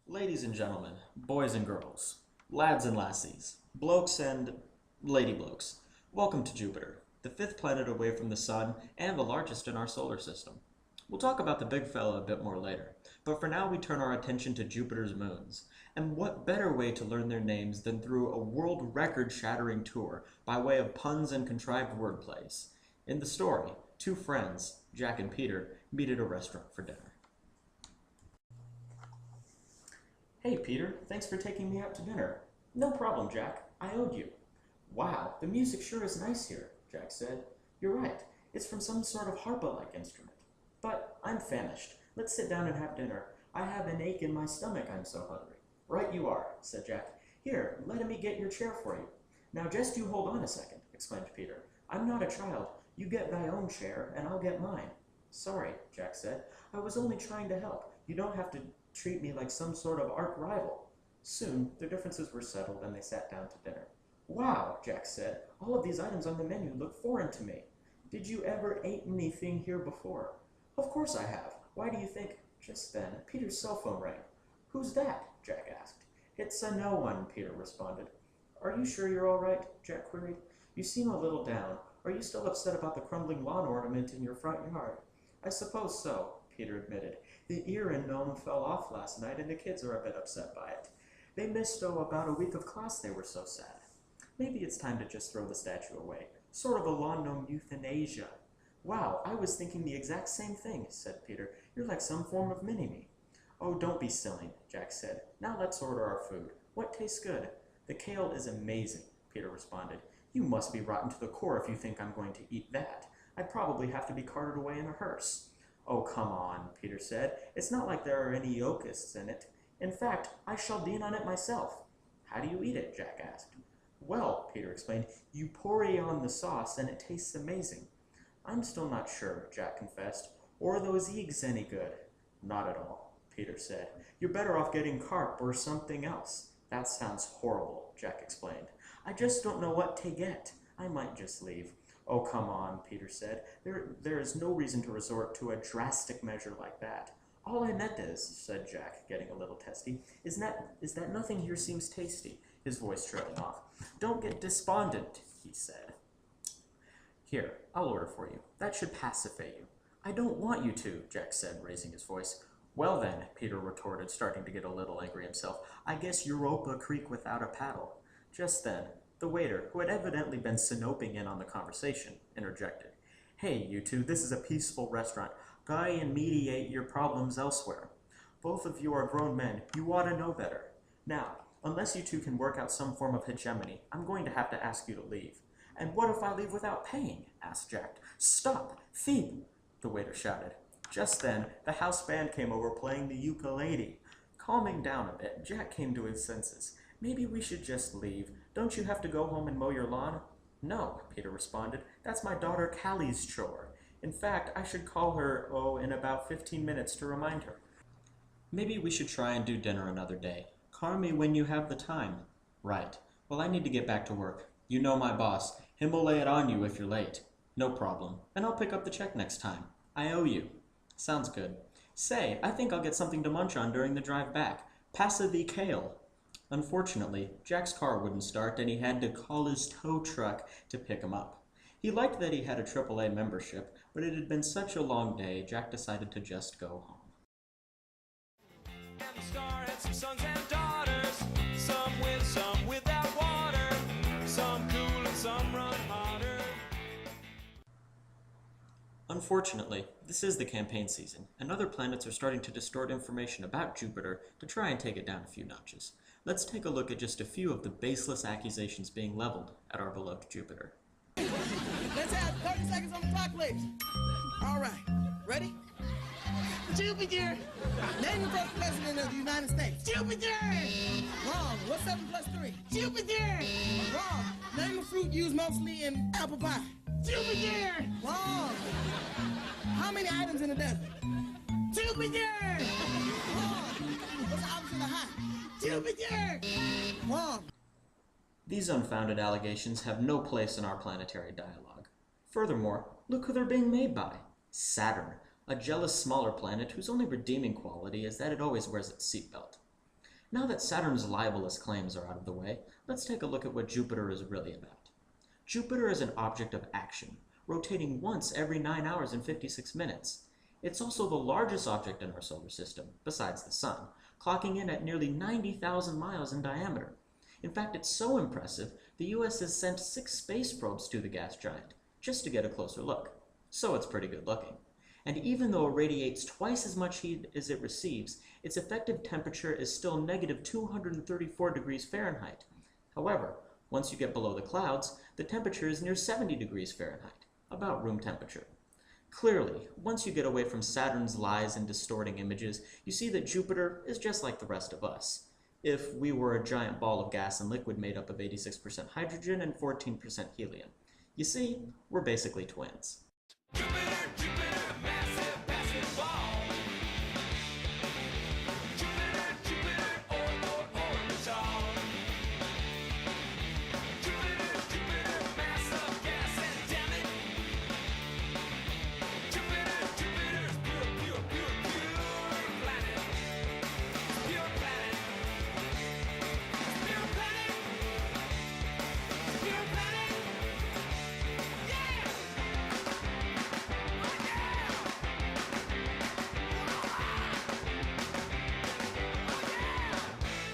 Ladies and gentlemen, boys and girls, lads and lassies, blokes and lady blokes, welcome to Jupiter, the fifth planet away from the Sun and the largest in our solar system. We'll talk about the big fella a bit more later, but for now we turn our attention to Jupiter's moons. And what better way to learn their names than through a world record-shattering tour by way of puns and contrived wordplays. In the story, two friends, Jack and Peter, meet at a restaurant for dinner. Hey, Peter, thanks for taking me out to dinner. No problem, Jack. I owed you. Wow, the music sure is nice here, Jack said. You're right. It's from some sort of harpa-like instrument. But I'm famished. Let's sit down and have dinner. I have an ache in my stomach, I'm so hungry. Right you are, said Jack. Here, let me get your chair for you. Now just you hold on a second, exclaimed Peter. I'm not a child. You get thy own chair, and I'll get mine. Sorry, Jack said. I was only trying to help. You don't have to treat me like some sort of arch rival. Soon, their differences were settled and they sat down to dinner. Wow, Jack said, all of these items on the menu look foreign to me. Did you ever eat anything here before? Of course I have. Why do you think? Just then, Peter's cell phone rang. Who's that? Jack asked. It's a no one, Peter responded. Are you sure you're all right? Jack queried. You seem a little down. Are you still upset about the crumbling lawn ornament in your front yard? I suppose so, Peter admitted. The ear and gnome fell off last night and the kids are a bit upset by it. They missed, about a week of class, they were so sad. Maybe it's time to just throw the statue away. Sort of a lawn gnome euthanasia. Wow, I was thinking the exact same thing, said Peter. You're like some form of mini-me. Oh, don't be silly, Jack said. Now let's order our food. What tastes good? The kale is amazing, Peter responded. You must be rotten to the core if you think I'm going to eat that. I'd probably have to be carted away in a hearse. Oh, come on, Peter said. It's not like there are any locusts in it. In fact, I shall dean on it myself. How do you eat it? Jack asked. Well, Peter explained, you pour it on the sauce and it tastes amazing. I'm still not sure, Jack confessed. Or are those eggs any good? Not at all, Peter said. You're better off getting carp or something else. That sounds horrible, Jack explained. I just don't know what to get. I might just leave. Oh, come on, Peter said. There is no reason to resort to a drastic measure like that. All I meant is, said Jack, getting a little testy, is that nothing here seems tasty, his voice trailing off. Don't get despondent, he said. Here, I'll order for you. That should pacify you. I don't want you to, Jack said, raising his voice. Well then, Peter retorted, starting to get a little angry himself, I guess you're up a creek without a paddle. Just then, the waiter, who had evidently been snoping in on the conversation, interjected. Hey, you two, this is a peaceful restaurant. Go and mediate your problems elsewhere. Both of you are grown men. You ought to know better. Now, unless you two can work out some form of hegemony, I'm going to have to ask you to leave. And what if I leave without paying? Asked Jack. Stop! Thief! The waiter shouted. Just then, the house band came over playing the ukulele. Calming down a bit, Jack came to his senses. Maybe we should just leave. Don't you have to go home and mow your lawn? No, Peter responded. That's my daughter Callie's chore. In fact, I should call her, in about 15 minutes to remind her. Maybe we should try and do dinner another day. Call me when you have the time. Right. Well, I need to get back to work. You know my boss. Him will lay it on you if you're late. No problem. And I'll pick up the check next time. I owe you. Sounds good. Say, I think I'll get something to munch on during the drive back. Passa the kale. Unfortunately, Jack's car wouldn't start and he had to call his tow truck to pick him up. He liked that he had a AAA membership, but it had been such a long day, Jack decided to just go home. And the star had some sons and daughters, some without water, some cool and some run hotter. Unfortunately, this is the campaign season, and other planets are starting to distort information about Jupiter to try and take it down a few notches. Let's take a look at just a few of the baseless accusations being leveled at our beloved Jupiter. Let's have 30 seconds on the clock, please. All right. Ready? Jupiter. Name the first president of the United States. Jupiter. Wrong. What's 7 plus 3? Jupiter. Wrong. Name a fruit used mostly in apple pie. Jupiter. Wrong. How many items in a dozen? Jupiter. Wrong. What's the opposite of hot? Jupiter. Wrong. These unfounded allegations have no place in our planetary dialogue. Furthermore, look who they're being made by. Saturn, a jealous smaller planet whose only redeeming quality is that it always wears its seatbelt. Now that Saturn's libelous claims are out of the way, let's take a look at what Jupiter is really about. Jupiter is an object of action, rotating once every 9 hours and 56 minutes. It's also the largest object in our solar system, besides the Sun, clocking in at nearly 90,000 miles in diameter. In fact, it's so impressive, the US has sent 6 space probes to the gas giant, just to get a closer look. So it's pretty good looking. And even though it radiates twice as much heat as it receives, its effective temperature is still negative 234 degrees Fahrenheit. However, once you get below the clouds, the temperature is near 70 degrees Fahrenheit, about room temperature. Clearly, once you get away from Saturn's lies and distorting images, you see that Jupiter is just like the rest of us. If we were a giant ball of gas and liquid made up of 86% hydrogen and 14% helium. You see, we're basically twins. Jupiter.